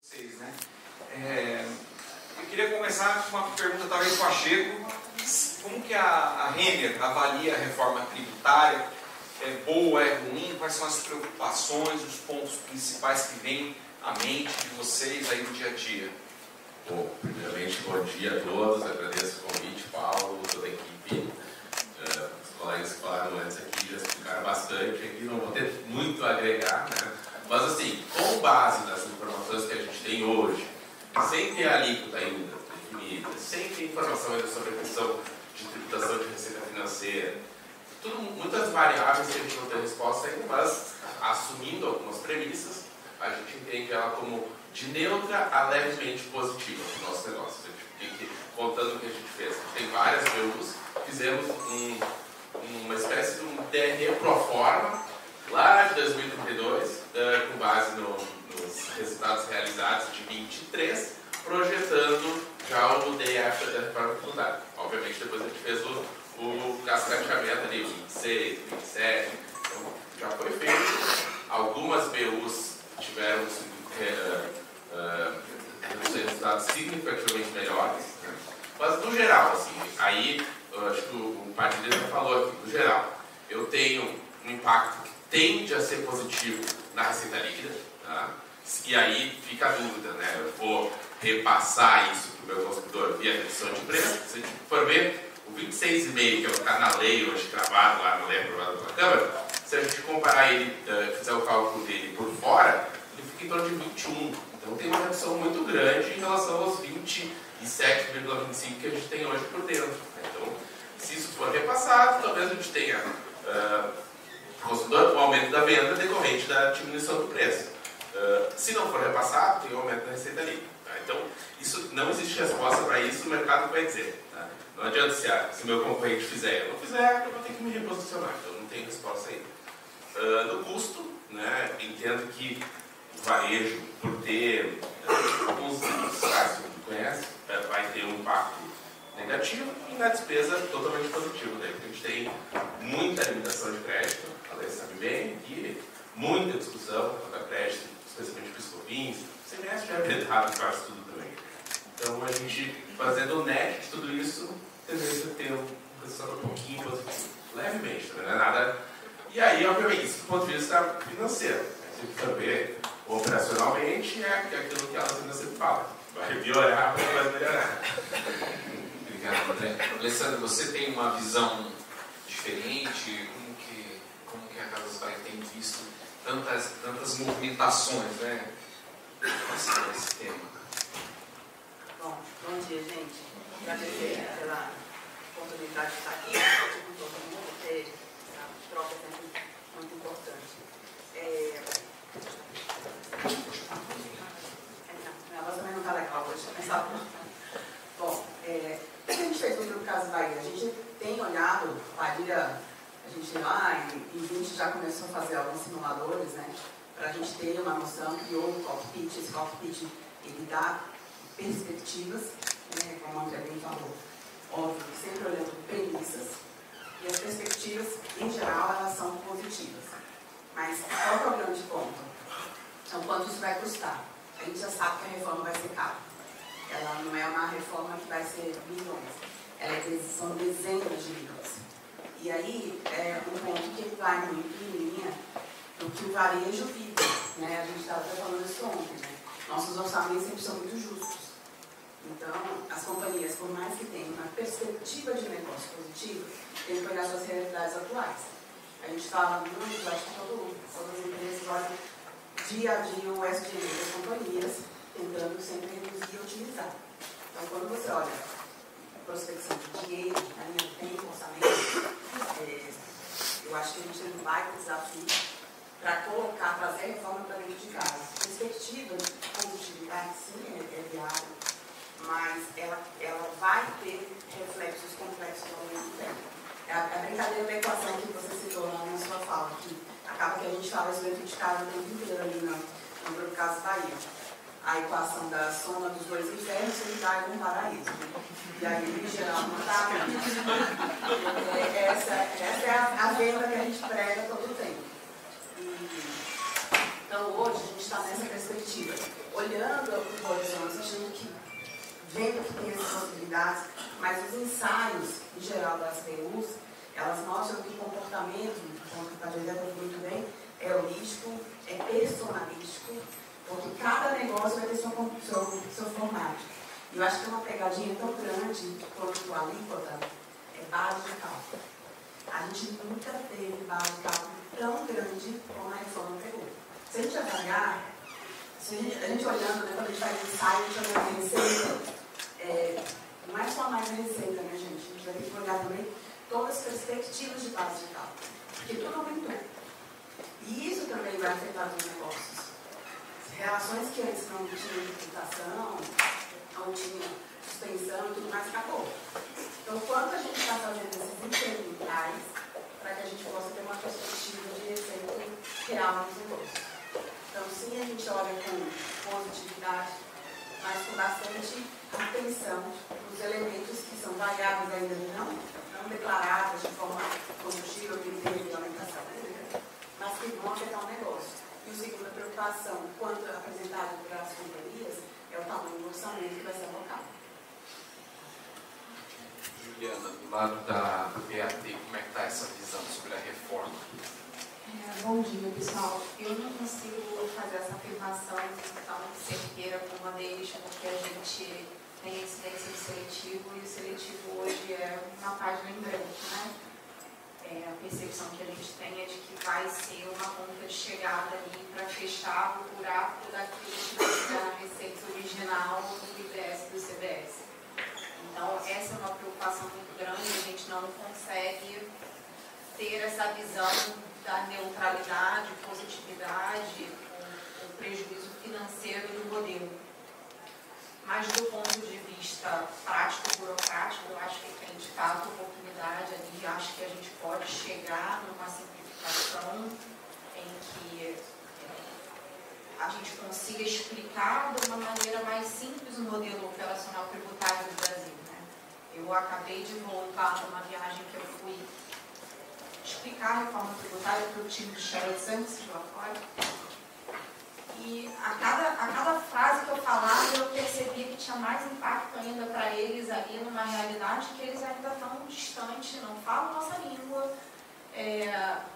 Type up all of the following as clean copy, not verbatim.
Vocês, né? Eu queria começar com uma pergunta talvez para o Pacheco. Como que a Renner avalia a reforma tributária? É boa, é ruim? Quais são as preocupações, os pontos principais que vêm à mente de vocês aí no dia a dia? Bom, primeiramente, bom dia a todos. Agradeço o convite, Paulo, toda a equipe. Os colegas que falaram antes aqui já explicaram bastante. Aqui não vou ter muito a agregar, né? Mas, assim, com base nas informações que a gente tem hoje, sem ter a alíquota ainda definida, sem ter informação ainda sobre a questão de tributação de receita financeira, muitas variáveis que a gente não tem resposta ainda, mas assumindo algumas premissas, a gente entende ela como de neutra a levemente positiva para o nosso negócio. A gente fica contando o que a gente fez. Tem várias BUs, fizemos uma espécie de um DRE pro forma, lá de 2032, com base nos resultados realizados de 23, projetando já o DF da reforma tributária. Obviamente, depois a gente fez o cascateamento ali, 26, 27, então já foi feito. Algumas BUs tiveram resultados significativamente melhores, né? Mas no geral, assim, aí eu acho que o Padilha já falou aqui, no geral, eu tenho um impacto que tende a ser positivo na receita líquida, tá? E aí fica a dúvida, né? Eu vou repassar isso para o meu consumidor via redução de preço. Se a gente for ver o 26,5, que é o que está na lei hoje gravado lá na lei aprovada pela Câmara, se a gente comparar ele, fizer o cálculo dele por fora, ele fica em torno de 21. Então tem uma redução muito grande em relação aos 27,25 que a gente tem hoje por dentro. Então, se isso for repassado, talvez a gente tenha consumidor, o aumento da venda decorrente da diminuição do preço. Se não for repassado, tem um aumento da receita líquida. Tá? Então, isso, não existe resposta para isso, o mercado vai dizer. Tá? Não adianta se o meu concorrente fizer, eu não fizer, eu vou ter que me reposicionar. Então, não tem resposta aí. No custo, né, entendo que o varejo, por ter alguns fiscais que tu conhece, vai ter um impacto negativo e na despesa totalmente positivo. Né? Porque a gente tem muita limitação de crédito, a lei sabe bem, e muita discussão quanto a crédito, especialmente para os copins. O semestre já é vedado quase tudo também. Então, a gente, fazendo o net de tudo isso, tendência a ter um resultado um pouquinho positivo. Levemente, não é nada. E aí, obviamente, isso do ponto de vista financeiro. Se você for ver operacionalmente, é aquilo que ela sempre fala. Vai piorar, mas vai melhorar. Obrigado, André. Alessandro, você tem uma visão diferente? Como que a Casas Bahia tem visto tantas movimentações, né? Esse tema. Bom dia, gente. Agradecer pela oportunidade de estar aqui, com todo mundo, ter essa troca sempre muito importante. Minha voz também não está legal hoje, mas tá bom. Bom, o que a gente fez no Grupo Casas Bahia? A gente tem olhado, a gente lá em 20 já começou a fazer alguns simuladores, né? Para a gente ter uma noção, criou um cockpit, esse cockpit ele dá perspectivas, né? Como a André bem falou, óbvio, sempre olhando premissas, e as perspectivas, em geral, elas são positivas. Mas qual que é o grande ponto? Então, quanto isso vai custar? A gente já sabe que a reforma vai ser cara. Ela não é uma reforma que vai ser milhões, são dezenas de milhões. E aí, é um ponto que vai muito em linha do que o varejo vive, né? A gente estava até falando isso ontem, né? Nossos orçamentos sempre são muito justos. Então, as companhias, por mais que tenham uma perspectiva de negócio positiva, têm que olhar suas realidades atuais. A gente fala muito, acho que todas as empresas olham dia a dia o SG das companhias, tentando sempre reduzir e otimizar. Então, quando você olha prospecção de dinheiro, na linha do tempo, orçamento, eu acho que a gente tem um baita desafio para trazer a reforma para dentro de casa. Perspectiva de positividade, sim, é viável, mas ela vai ter reflexos complexos ao mesmo tempo. É a brincadeira da equação que você citou lá na sua fala, que acaba que a gente fala isso dentro de casa o tempo inteiro ali no Grupo Casas Bahia. A equação da soma dos dois infernos sempre dá algum paraíso. Né? E aí, em geral, não está. Essa é a venda que a gente prega todo o tempo. Então, hoje, a gente está nessa perspectiva, olhando para os horizontes, achando que, vendo que tem essas possibilidades, mas os ensaios, em geral, das PUs, elas mostram que o comportamento, como a Padilha falou muito bem, é holístico, é personalístico, porque cada negócio vai ter seu formato. E eu acho que é uma pegadinha tão grande quanto a alíquota é base de cálculo. A gente nunca teve base de cálculo tão grande como a reforma pegou. Se a gente avaliar, a gente olhando, né, quando a gente faz ensaio, a gente olha a receita, não é só mais a receita, né, gente? A gente vai ter que olhar também todas as perspectivas de base de cálculo, porque tudo aumentou. E isso também vai afetar os negócios. Relações que antes não tinham tributação, não tinham suspensão e tudo mais, acabou. Então, quanto a gente está fazendo esses incrementais para que a gente possa ter uma perspectiva de receita real nos negócios. Então, sim, a gente olha com positividade, mas com bastante atenção nos elementos que são variáveis ainda não declaradas de forma combustível, critério de alimentação, mas que vão afetar o negócio. E a segunda preocupação, quanto apresentado para as companhias, é o tamanho do orçamento que vai ser alocado. Juliana, do lado do PAT, como é que está essa visão sobre a reforma? Bom dia, pessoal. Eu não consigo fazer essa afirmação tão certeira como a deles, porque a gente tem a incidência do seletivo e o seletivo hoje é uma página em branco, né? A percepção que a gente tem é de que vai ser uma conta de chegada ali para fechar o buraco daquilo da receita original do IBS e do CBS. Então, essa é uma preocupação muito grande, a gente não consegue ter essa visão da neutralidade, positividade, o prejuízo financeiro do modelo. Mas do ponto de vista prático-burocrático, eu acho que tem de fato oportunidade ali, acho que a gente pode chegar numa simplificação em que a gente consiga explicar de uma maneira mais simples o modelo operacional tributário do Brasil, né? Eu acabei de voltar de uma viagem que eu fui explicar a reforma tributária para o time de Sheryl Sanders lá fora. E a cada frase que eu falava, eu percebia que tinha mais impacto ainda para eles ali numa realidade que eles ainda estão distantes, não falam nossa língua,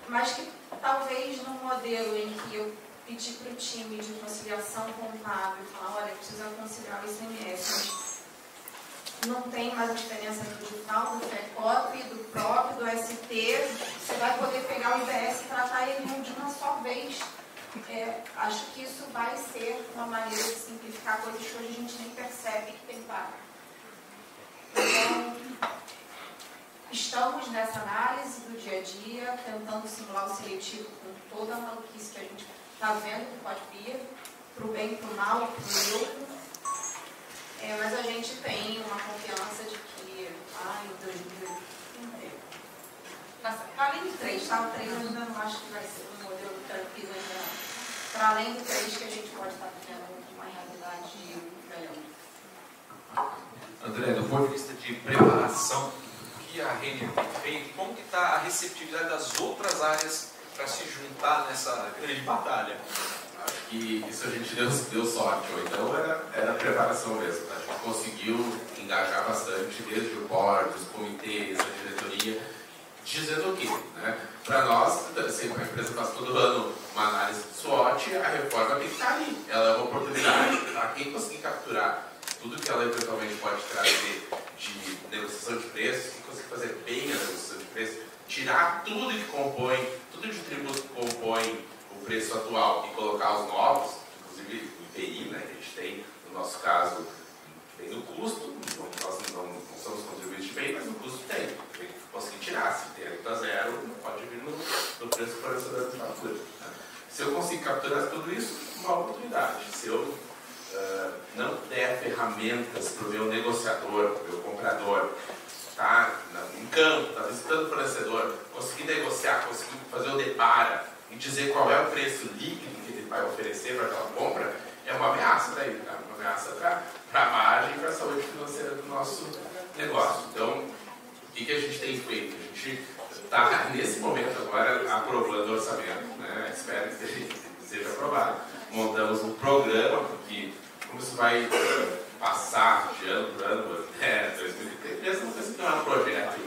mas que talvez num modelo em que eu pedi para o time de conciliação contábil, falar, olha, precisa conciliar o ICMS, mas não tem mais a diferença do digital, do FECOP, do PROP, do ST, você vai poder pegar o IBS e tratar ele de uma só vez. Acho que isso vai ser uma maneira de simplificar coisas que hoje a gente nem percebe que tem impacto. Então, estamos nessa análise do dia a dia, tentando simular o seletivo com toda a maluquice que a gente está vendo que pode vir, para o bem, para o mal, para o outro. Mas a gente tem uma confiança de que em 2020, para além do 3, tá? O 3 eu ainda não acho que vai ser um modelo tranquilo ainda. Para além do 3, que a gente pode estar vivendo uma realidade melhor. André, do ponto de vista de preparação, o que a Renner tem feito, como que está a receptividade das outras áreas para se juntar nessa grande batalha? Acho que isso a gente deu sorte, ou então era preparação mesmo. A gente conseguiu engajar bastante, desde o board, os comitês, a diretoria, dizendo o quê? Né? Para nós, sempre a empresa faz todo ano uma análise de SWOT, a reforma tem que estar ali. Ela é uma oportunidade para quem conseguir capturar tudo que ela eventualmente pode trazer de negociação de preços, quem conseguir fazer bem a negociação de preços, tirar tudo que compõe, tudo de tributo que compõe o preço atual e colocar os novos, inclusive o IPI, né, que a gente tem, no nosso caso, tem no custo, nós não somos contribuintes de IPI, mas o custo tem que conseguir tirar. Se tem alíquota zero, não pode vir no preço fornecedor de fatura. Se eu conseguir capturar tudo isso, uma oportunidade. Se eu não der ferramentas para o meu negociador, para o meu comprador, tá em campo, está visitando o fornecedor, conseguir negociar, conseguir fazer o depara e dizer qual é o preço líquido que ele vai oferecer para aquela compra, é uma ameaça daí, tá? Uma ameaça para a margem e para a saúde financeira do nosso negócio. Então, o que a gente tem feito? A gente está, nesse momento agora, aprovando o orçamento, né? Espero que seja aprovado. montamos um programa, porque como isso vai passar de ano para ano, 2003, não sei se não é um projeto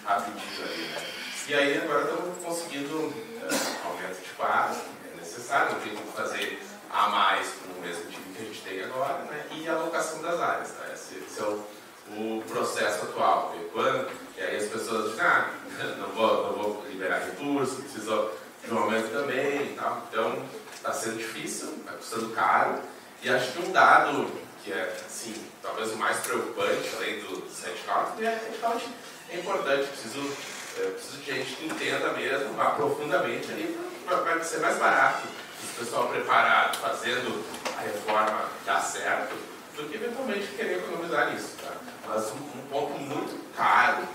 rapidinho ali, né? E aí agora estamos conseguindo aumento de quadro, é necessário, não tem como fazer a mais com o mesmo time que a gente tem agora, né? E a alocação das áreas, tá? Esse é o processo atual. E aí as pessoas dizem, não vou liberar recursos, preciso de um aumento também e tal. Então, está sendo difícil, está custando caro. E acho que um dado que é, assim, talvez o mais preocupante, além do headcount, headcount é importante, preciso de gente que entenda mesmo, vá profundamente ali, vai ser mais barato o pessoal preparado, fazendo a reforma dar certo, do que eventualmente querer economizar nisso, tá? Mas um ponto muito caro,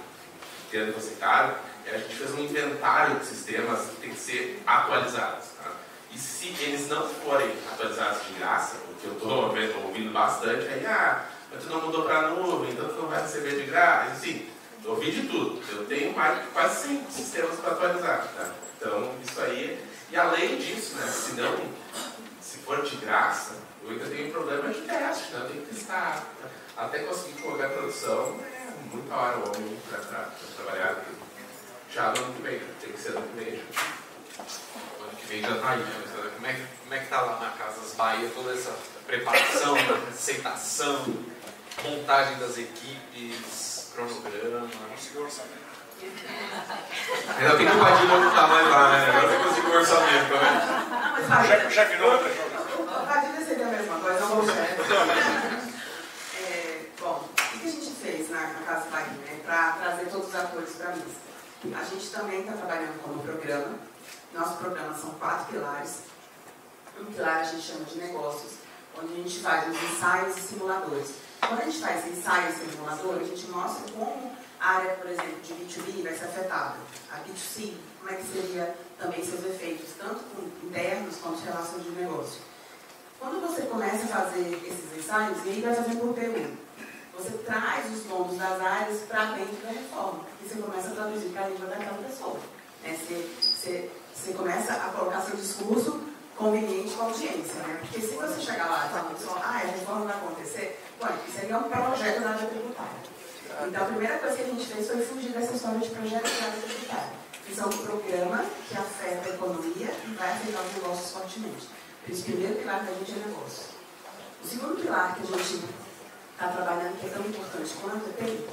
entendo você caro, é a gente fez um inventário de sistemas que tem que ser atualizados, tá? E se eles não forem atualizados de graça, o que eu estou ouvindo bastante, aí, mas tu não mudou para a nuvem, então tu não vai receber de graça, assim, eu ouvi de tudo. Eu tenho mais de quase 5 sistemas para atualizar, tá? Então, isso aí, e além disso, né, se for de graça, eu ainda tenho um problema de teste, né? Eu tenho que testar, até conseguir colocar a produção, é muita hora o homem para trabalhar já no ano que vem, tem que ser no ano que vem. O ano que vem já está aí, né? Como é que está lá na Casas Bahia toda essa preparação, aceitação, montagem das equipes, cronograma? Conseguiu orçamento. Ainda bem que o Padilha não está mais lá, né? Agora você conseguiu o orçamento, né? O chefe não vai jogar. O Padilha seria a mesma coisa, não o chefe. Bom, o que a gente fez na Casa Bahia, né, para trazer todos os atores para a mesa? A gente também está trabalhando como programa. Nosso programa são 4 pilares. Um pilar a gente chama de negócios, onde a gente faz os ensaios e simuladores. Quando a gente faz ensaio e simulador, a gente mostra como a área, por exemplo, de B2B vai ser afetada. A B2C, como é que seria também seus efeitos, tanto internos quanto relações de negócio. Quando você começa a fazer esses ensaios, e aí vai fazer por P1, você traz os donos das áreas para dentro da reforma, e você começa a traduzir para a língua daquela pessoa. Né? Você começa a colocar seu discurso conveniente com a audiência, né? Porque se você chegar lá e falar só, a reforma vai acontecer, isso aí é um projeto da área tributária. Então, a primeira coisa que a gente fez foi fugir dessa história de projeto da área tributária. Isso é um programa que afeta a economia e vai afetar os negócios fortemente. Por isso, o primeiro pilar da gente é negócio. O segundo pilar que a gente está trabalhando, que é tão importante quanto é tempo,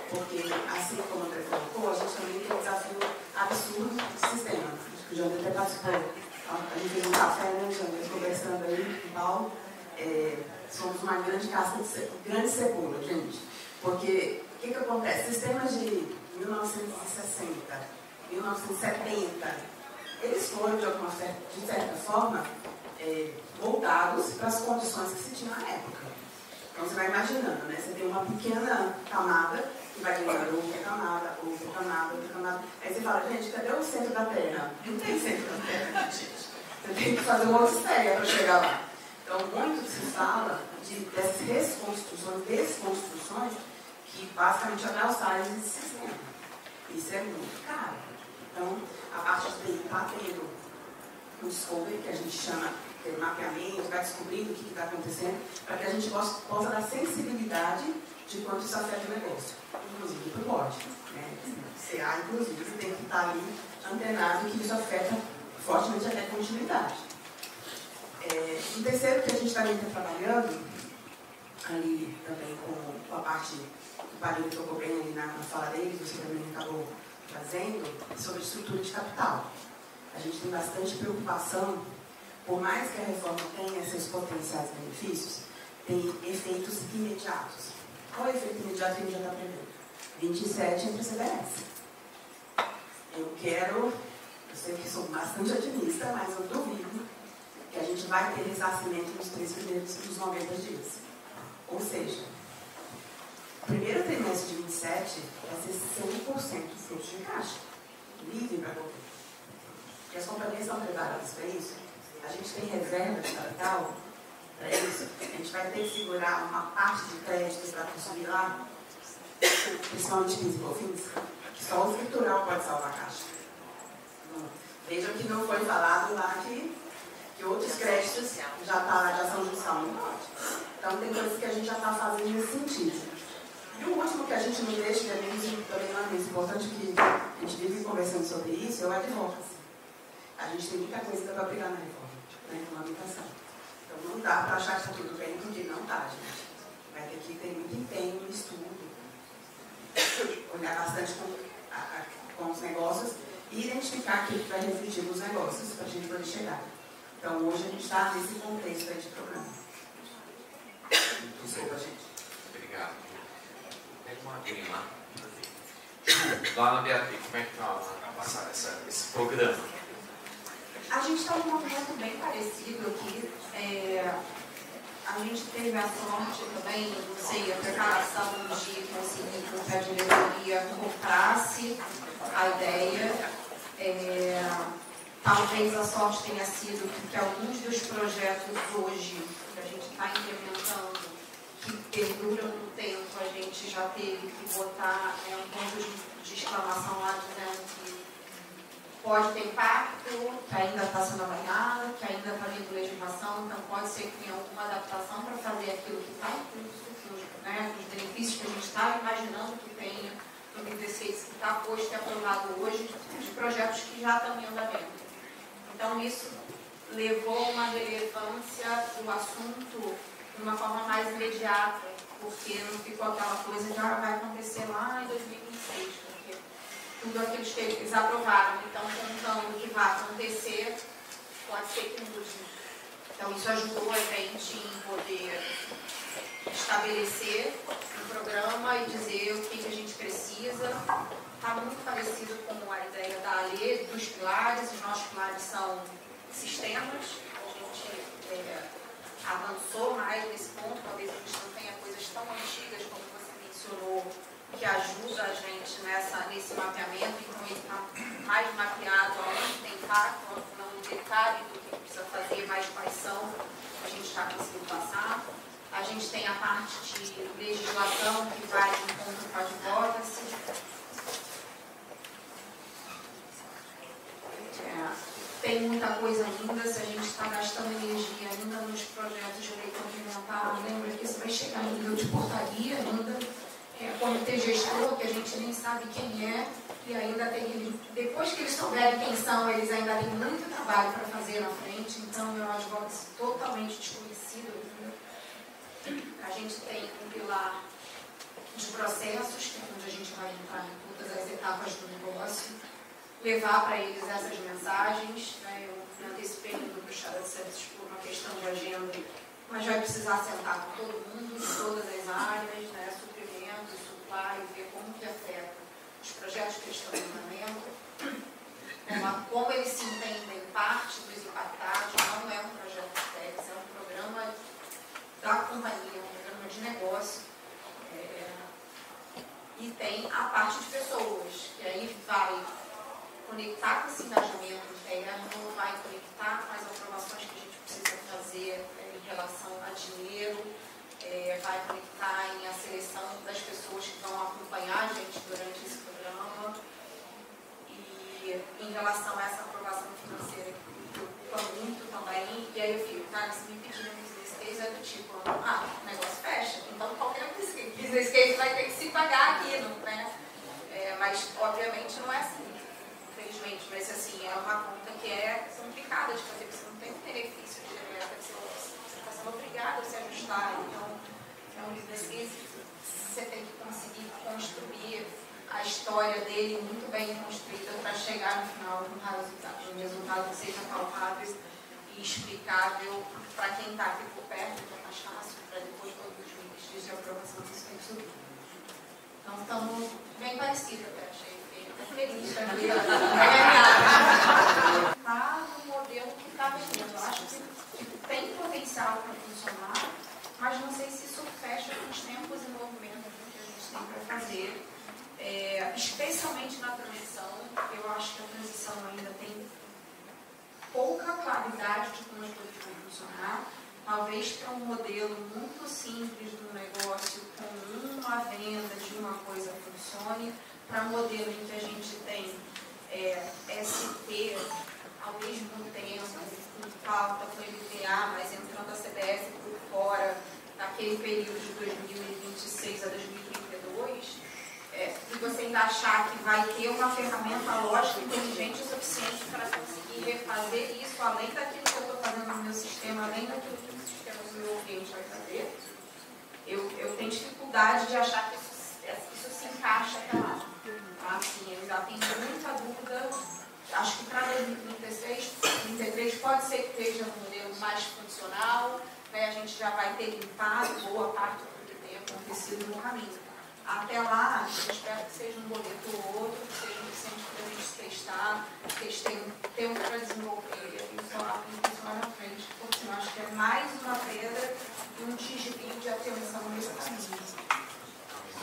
porque, assim como o André colocou, a gente também tem um desafio absurdo de sistema. Acho que o João até participou. A gente fez um café, né, João? Conversando aí, em Paulo. Somos uma grande casca grande cebola, gente. Porque o que acontece? Sistemas de 1960, 1970, eles foram, de certa forma, voltados para as condições que se tinha na época. Então você vai imaginando, né? Você tem uma pequena camada que vai ganhando outra camada, outra camada, outra camada. Aí você fala, gente, cadê o centro da Terra? Não tem centro da Terra aqui, gente. Você tem que fazer uma odisseia para chegar lá. Então, muito se fala dessas reconstruções, desconstruções, que basicamente abraçaram esse sistema. Isso é muito caro. Então, a parte de TI está tendo um discovery, que a gente chama de mapeamento, vai descobrindo o que está acontecendo, para que a gente possa dar sensibilidade de quanto isso afeta o negócio, inclusive para o board. Né? CA, inclusive, tem que estar ali antenado que isso afeta fortemente até a continuidade. O terceiro que a gente também está trabalhando, ali também com a parte que o Padilha tocou bem ali na fala dele, que você também acabou trazendo, sobre estrutura de capital. A gente tem bastante preocupação, por mais que a reforma tenha seus potenciais benefícios, tem efeitos imediatos. Qual é o efeito imediato que a gente já está prevendo? 27 entre CBS. Eu sei que sou bastante otimista, mas eu duvido que a gente vai ter ressarcimento nos 3 primeiros dos 90 dias. Ou seja, o primeiro trimestre de 27 vai ser 100% de fluxo de caixa, livre para governo. E as companhias estão preparadas para isso? A gente tem reserva de capital para isso? A gente vai ter que segurar uma parte de créditos para consumir lá, principalmente PIS e COFINS, que só o escritural pode salvar a caixa. Vejam que não foi falado lá que outros créditos já está de ação judicial, não pode. Então tem coisas que a gente já está fazendo nesse sentido. E o último que a gente não deixa, que também não é menos importante, que a gente vive conversando sobre isso, é o advocacy. A gente tem muita coisa para brigar na reforma, na regulamentação. Então não dá para achar que está tudo bem, porque não está, gente. Vai ter que ter muito empenho no estudo, olhar bastante com os negócios e identificar aquilo que vai refletir nos negócios para a gente poder chegar. Então hoje a gente está nesse contexto aí de programa. Desculpa, gente. Obrigado. Pega uma aguinha lá. Lá na Beatriz, como é que está a passar esse programa? A gente está num movimento bem parecido aqui. A gente teve a sorte também, não sei, a preparação de conseguir que a diretoria comprasse a ideia. Talvez a sorte tenha sido que alguns dos projetos hoje que a gente está implementando, que perduram no tempo, a gente já teve que botar um ponto de exclamação lá dizendo que pode ter impacto, que ainda está sendo avaliado, que ainda está vindo legislação, então pode ser que tenha alguma adaptação para fazer aquilo que está em curso, né, os benefícios que a gente está imaginando que tenha no 2016, que está posto e aprovado hoje, de projetos que já estão em andamento. Então isso levou uma relevância do assunto de uma forma mais imediata, porque não ficou aquela coisa que vai acontecer lá em 2026, porque tudo aquilo que eles aprovaram, então contando que vai acontecer, pode ser que mude. Então isso ajudou a gente em poder estabelecer um programa e dizer o que a gente precisa. Está muito parecido com a ideia da ALE, dos pilares. Os nossos pilares são sistemas. A gente avançou mais nesse ponto. Talvez a gente não tenha coisas tão antigas como você mencionou, que ajuda a gente nesse mapeamento. Então ele está mais mapeado aonde tem impacto, não no detalhe do que precisa fazer, mas quais são, a gente está conseguindo passar. A gente tem a parte de legislação que vai de encontro com a advocacy. Tem muita coisa ainda, se a gente está gastando energia ainda nos projetos de lei complementar, lembra que isso vai chegar no nível de portaria ainda, comitê gestor, que a gente nem sabe quem é, e ainda tem, depois que eles souberem quem são, eles ainda têm muito trabalho para fazer na frente, então eu acho que totalmente desconhecido ainda. A gente tem um pilar de processos, que é onde a gente vai entrar em todas as etapas do negócio, levar para eles essas mensagens. Eu me antecipei no grupo Chá de Serviços por uma questão de agenda, mas vai precisar sentar com todo mundo, de todas as áreas, suprimento, supply, ver como que afeta os projetos que estão em andamento, como eles se entendem parte dos impactados. Não é um projeto de TEX, é um programa da companhia, um programa de negócio. E tem a parte de pessoas, que aí vai conectar com esse engajamento interno, vai conectar com as aprovações que a gente precisa fazer em relação a dinheiro, vai conectar em a seleção das pessoas que vão acompanhar a gente durante esse programa. E em relação a essa aprovação financeira, que preocupa muito também, e aí eu fico, cara, se me pedirem um business case, é do tipo, o negócio fecha, então qualquer business case vai ter que se pagar aqui, né? Mas, obviamente, não é assim. Infelizmente, mas assim, é uma conta que é complicada de fazer, porque você não tem um benefício direto, você está sendo obrigado a se ajustar. Então, é um business case que você tem que conseguir construir a história dele muito bem construída para chegar no final com um resultado que seja palpável e explicável para quem está aqui por perto, que é mais fácil, para depois todos os ministros de aprovação disso tem que subir. Então, estamos bem parecidos, até achei. Feliz da vida. Está no modelo que está vendendo. Eu acho que tem potencial para funcionar, mas não sei se isso fecha com os tempos e movimentos que a gente tem para fazer. Especialmente na transição, eu acho que a transição ainda tem pouca claridade de como as coisas vão funcionar. Talvez para um modelo muito simples do negócio, com uma venda de uma coisa funcione, para um modelo em que a gente tem ST ao mesmo tempo, com falta com o IPVA, mas entrando a CBF por fora, naquele período de 2026 a 2032, e você ainda achar que vai ter uma ferramenta lógica e inteligente o suficiente para conseguir refazer isso, além daquilo que eu estou fazendo no meu sistema, além daquilo que o sistema do meu cliente vai fazer, eu tenho dificuldade de achar que isso se encaixa até lá. Tá? Assim, eu ainda tenho muita dúvida. Acho que para 2033 pode ser que esteja um modelo mais funcional, né? A gente já vai ter limpado boa parte do que tem acontecido no caminho. Até lá, eu espero que seja um boleto ou outro, que seja suficiente para a gente testar, que eles tenham tempo para desenvolver e funcionar na frente, porque senão acho que é mais uma pedra e um desvio de atenção nesse caminho.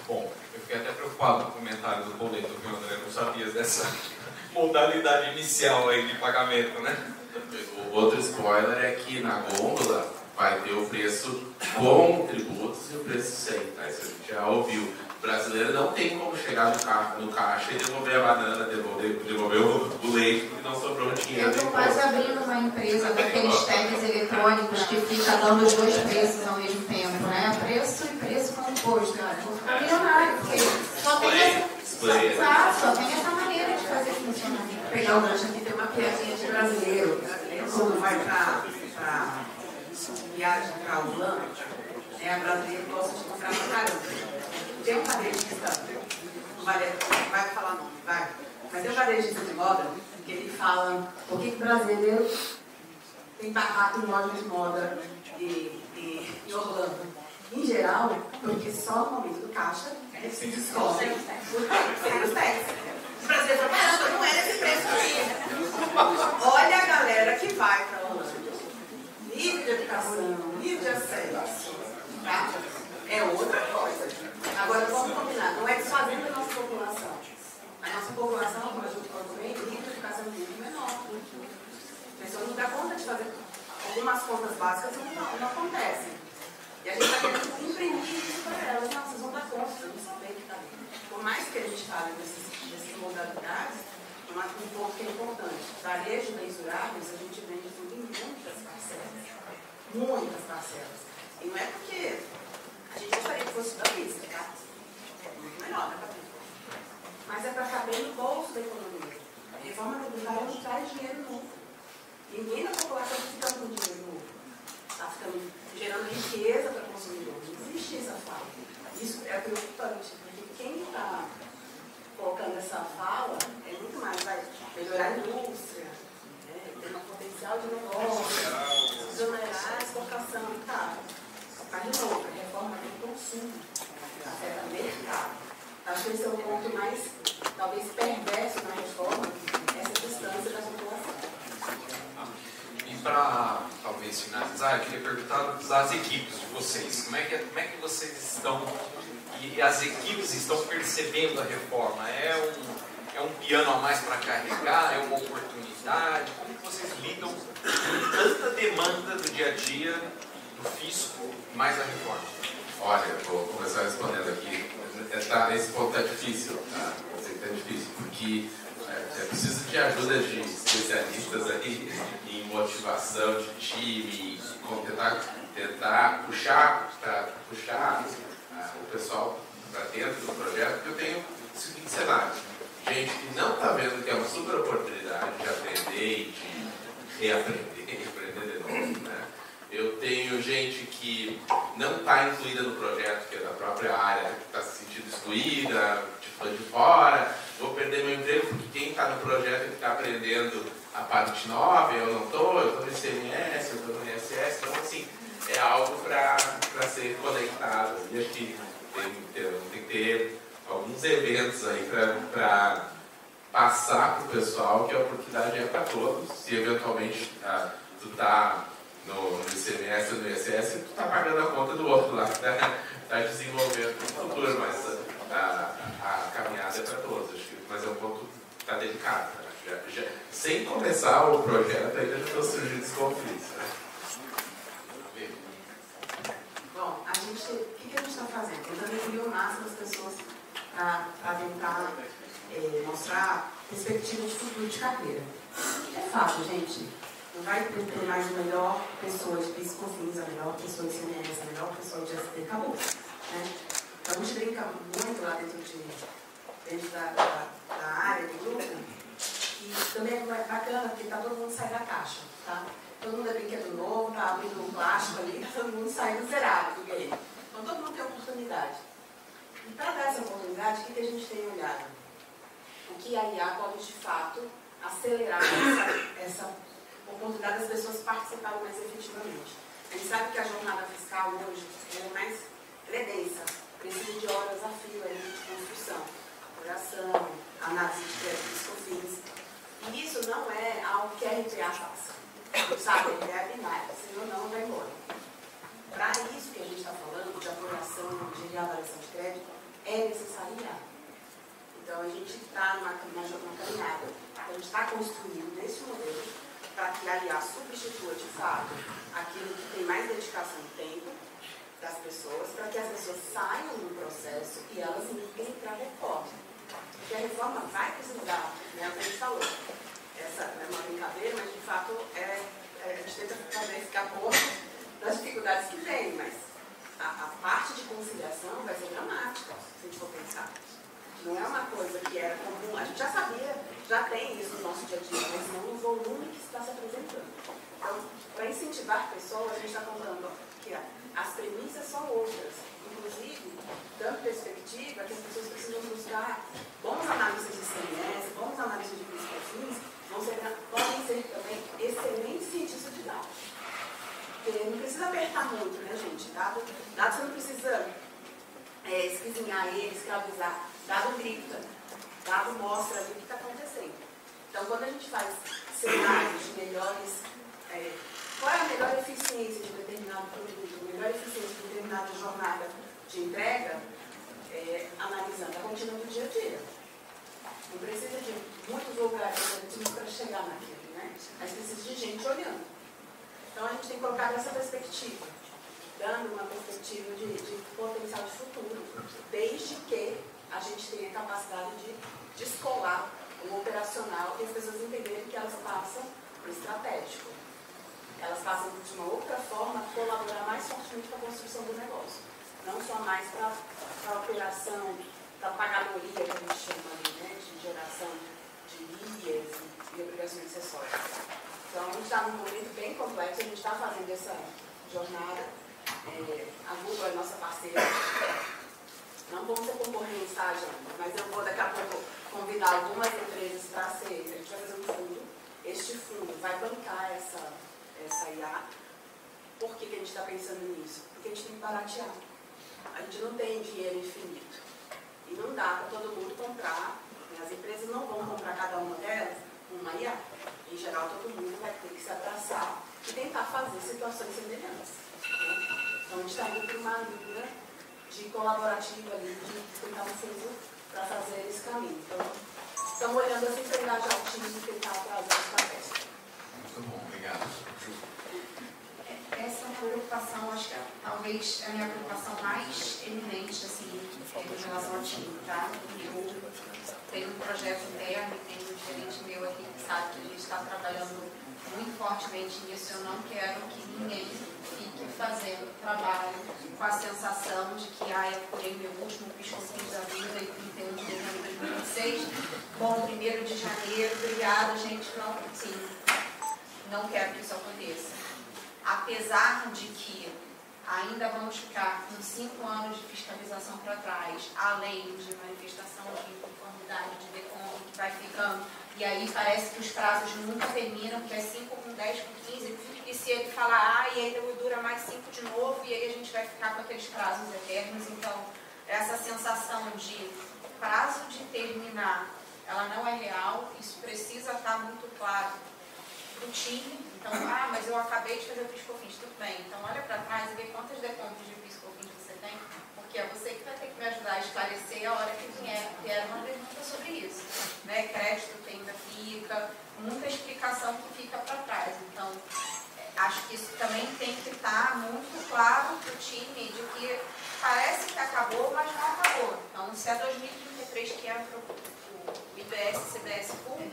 Bom, eu fiquei até preocupado com o comentário do boleto, viu, André? Eu não sabia dessa modalidade inicial aí de pagamento, né? O outro spoiler é que na gôndola vai ter o preço com tributos e o preço sem, tá? Isso a gente já ouviu. O brasileiro não tem como chegar no caixa e devolver a banana, devolver o leite, porque não sobrou dinheiro. Eu estou quase abrindo uma empresa daqueles tags eletrônicos que fica dando os dois preços ao mesmo tempo, né? Preço e preço composto. Vou ficar milionário, porque só tem essa maneira de fazer funcionar. Vou pegar o gancho aqui, tem uma piadinha de brasileiro. Quando vai para viagem para o Orlando, brasileiro gosta de comprar pra caramba. Tem um varejista, não vai falar nome, mas tem um varejista de moda que ele fala por que o brasileiro tem barraco em loja de moda em Orlando. Em geral, porque só no momento do caixa eles se descobrem os taxas. O brasileiro fala, caramba, não era esse preço aí. Olha a galera que vai para Orlando. Nível de educação, nível de acesso, tá? É outra coisa. Agora vamos combinar, não é desfazendo a nossa população. A nossa população, como a gente falou bem, o nível de educação é muito menor. A pessoa não dá conta de fazer algumas contas básicas, não acontecem. E a gente está querendo imprimir isso para elas. Não, vocês vão dar conta, vocês não sabem que está ali. Por mais que a gente fale dessas modalidades, um ponto que é importante. Varejo mensuráveis, a gente vende tudo em muitas parcelas. Muitas parcelas. E não é porque a gente gostaria que fosse da lista, tá? É muito melhor, né? Mas é para caber no bolso da economia. A reforma tributária não traz dinheiro novo. Ninguém na população está ficando com dinheiro novo. Está ficando gerando riqueza para o consumidor. Não existe essa fala. Isso é preocupante, porque quem está colocando essa fala é muito mais, vai melhorar a indústria, ter um potencial de negócio, exonerar a exportação, tá? Mas de novo, a reforma tem consumo, afeta o mercado. Acho que esse é o ponto mais, talvez, perverso na reforma, essa distância da população. E para, talvez, finalizar, eu queria perguntar das equipes de vocês. Como é que vocês estão, e as equipes estão percebendo a reforma? É um piano a mais para carregar? É uma oportunidade? Como que vocês lidam com tanta demanda do dia a dia, do fisco, mais a reforma? Olha, eu vou começar respondendo aqui. Esse ponto está difícil, tá? Eu sei que está difícil, porque é preciso de ajuda de especialistas aí em motivação de time, tentar puxar o pessoal para dentro do projeto, porque eu tenho o seguinte cenário: gente que não está vendo que é uma super oportunidade de aprender e de reaprender, aprender de novo, né? Eu tenho gente que não está incluída no projeto, que é da própria área, que está se sentindo excluída, de fora, vou perder meu emprego porque quem está no projeto é que está aprendendo a parte nova, eu não estou, eu estou no ICMS, eu estou no ISS, então assim, é algo para ser conectado. E acho que tem que ter alguns eventos aí para passar para o pessoal que a oportunidade é para todos. Se eventualmente tu está no ICMS ou no ISS, tu está pagando a conta do outro lá, está desenvolvendo no futuro, mas a caminhada é para todos. Mas é um ponto que está delicado. Né? Sem começar o projeto, ainda já estão surgindo os conflitos. Né? Bom, o que a gente está fazendo? Tentando incluir o máximo as pessoas para tentar mostrar perspectiva de futuro de carreira. É fato, gente. vai ter mais a melhor pessoa de PIS/COFINS, a melhor pessoa de ICMS, a melhor pessoa de ST, acabou. Né? Então a gente brinca muito lá dentro da área do grupo, e também é bacana porque todo mundo sai da caixa. Tá? Todo mundo é brinquedo novo, está abrindo um plástico ali, todo mundo saindo zerado do game. Então todo mundo tem oportunidade. E para dar essa oportunidade, o que a gente tem olhado? O que a IA pode de fato acelerar essa oportunidade das pessoas participarem mais efetivamente. A gente sabe que a jornada fiscal hoje ela é densa, precisa de horas a fio de construção, apuração, análise de crédito PIS/COFINS. E isso não é algo que a RPA faça. Sabe, é binário, senão não vai embora. Para isso que a gente está falando, de apuração, de reavaliação de crédito, é necessário IA. Então a gente está numa caminhada, a gente está construindo nesse modelo para que a IA substitua de fato aquilo que tem mais dedicação e tempo das pessoas, para que as pessoas saiam do processo e elas migrem para a reforma. Porque a reforma vai precisar, né, como a gente falou, essa é uma brincadeira, mas de fato a gente tenta fazer ficar pouco das dificuldades que tem, mas a parte de conciliação vai ser dramática, se a gente for pensar. Não é uma coisa que era comum, a gente já sabia, já tem isso no nosso dia a dia, mas não no volume que está se apresentando. Então, para incentivar pessoas, a gente está contando que as premissas são outras, inclusive, dando perspectiva que as pessoas precisam buscar bons analistas de ICMS, bons analistas de PIS/COFINS, podem ser também excelentes cientistas de dados. Porque não precisa apertar muito, né, gente? Dado você não precisa esquisinhar ele, escravizar. Dado grita, dado mostra ali o que está acontecendo. Então, quando a gente faz cenários de melhores... qual é a melhor eficiência de determinado produto, a melhor eficiência de determinada jornada de entrega, analisando a rotina do dia a dia. Não precisa de muitos algoritmos para chegar naquilo, né? Mas precisa de gente olhando. Então a gente tem colocado essa perspectiva, dando uma perspectiva de potencial de futuro, desde que a gente tenha capacidade de descolar o operacional e as pessoas entenderem que elas passam para o estratégico. Elas passam de uma outra forma a colaborar mais fortemente com a construção do negócio. Não só mais para a operação, para a pagadoria que a gente chama ali, né, de geração de guias e obrigações acessórias. Então, a gente está num momento bem complexo, a gente está fazendo essa jornada. A Google é nossa parceira. Não vamos ser concorrentes, tá, gente? Mas eu vou daqui a pouco convidar algumas empresas para ser. A gente vai fazer um fundo. Este fundo vai bancar essa IA. Por que a gente está pensando nisso? Porque a gente tem que baratear. A gente não tem dinheiro infinito. E não dá para todo mundo comprar. Né? As empresas não vão comprar cada uma delas uma IA. Em geral, todo mundo vai ter que se abraçar e tentar fazer situações semelhantes. Né? Então, a gente está indo para uma linha de colaborativa ali, de tentar um fundo para fazer esse caminho. Então, estamos olhando essa integridade altíssima que ele está trazendo para a festa. Muito bom, obrigado. Essa é uma preocupação, acho que talvez a minha preocupação mais eminente, assim, em relação ao time, tá? Eu tenho um projeto interno e tenho um gerente meu aqui que sabe que a gente está trabalhando muito fortemente nisso. Eu não quero que ninguém fique fazendo trabalho com a sensação de que eu apurei meu último PIS/COFINS da vida e 31 de dezembro de 2026. Bom, 1º de janeiro, obrigada, gente. Não, sim, não quero que isso aconteça. Apesar de que ainda vamos ficar com 5 anos de fiscalização para trás, além de manifestação de inconformidade, de decombro, que vai ficando, e aí parece que os prazos nunca terminam, que é 5 com 10 com 15, e se ele falar, e ainda dura mais 5 de novo, e aí a gente vai ficar com aqueles prazos eternos. Então, essa sensação de prazo de terminar, ela não é real, isso precisa estar muito claro para o time. Então, mas eu acabei de fazer o PIS/COFINS, tudo bem. Então, olha para trás e vê quantas decompras de PIS/COFINS você tem, porque é você que vai ter que me ajudar a esclarecer a hora que vier uma pergunta sobre isso. Né? Crédito que ainda fica, muita explicação que fica para trás. Então, acho que isso também tem que estar muito claro para o time, de que parece que acabou, mas não acabou. Então, se é 2033 que entra o IBS, CBS Full,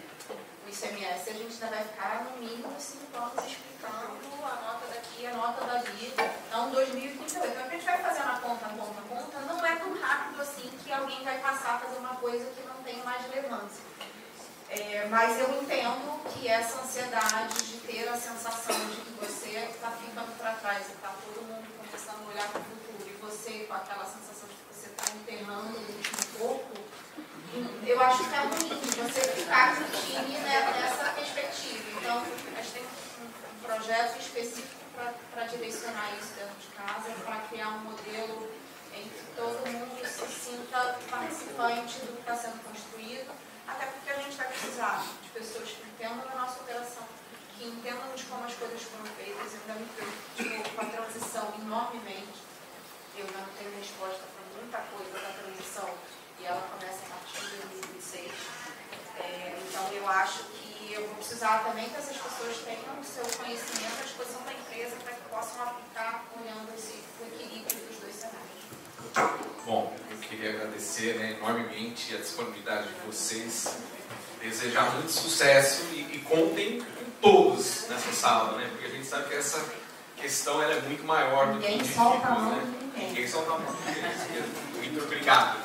o ICMS, a gente ainda vai ficar no mínimo 5 anos explicando a nota daqui, a nota dali. Então, 2038. Então, a gente vai fazer uma conta, não é tão rápido assim que alguém vai passar a fazer uma coisa que não tem mais relevância. Mas eu entendo que essa ansiedade de ter a sensação de que você está ficando para trás e está todo mundo começando a olhar para o futuro e você com aquela sensação de que você está enterrando o último corpo, eu acho que é ruim você ficar no time nessa perspectiva. Então, a gente tem um projeto específico para direcionar isso dentro de casa, para criar um modelo em que todo mundo se sinta participante do que está sendo construído, até porque a gente vai precisar de pessoas que entendam a nossa operação, que entendam de como as coisas foram feitas. Eu ainda me preocupo com a transição enormemente. Eu não tenho resposta para muita coisa da transição e ela começa a partir de 2026. Então eu acho que eu vou precisar também que essas pessoas tenham o seu conhecimento à disposição da empresa para que possam aplicar olhando o equilíbrio dos dois cenários. Bom, eu queria agradecer, né, enormemente a disponibilidade de vocês, desejar muito sucesso e contem com todos nessa sala, né, porque a gente sabe que essa questão ela é muito maior do que Ninguém solta a mão né? de ninguém. Ninguém solta a mão de ninguém. Muito obrigado.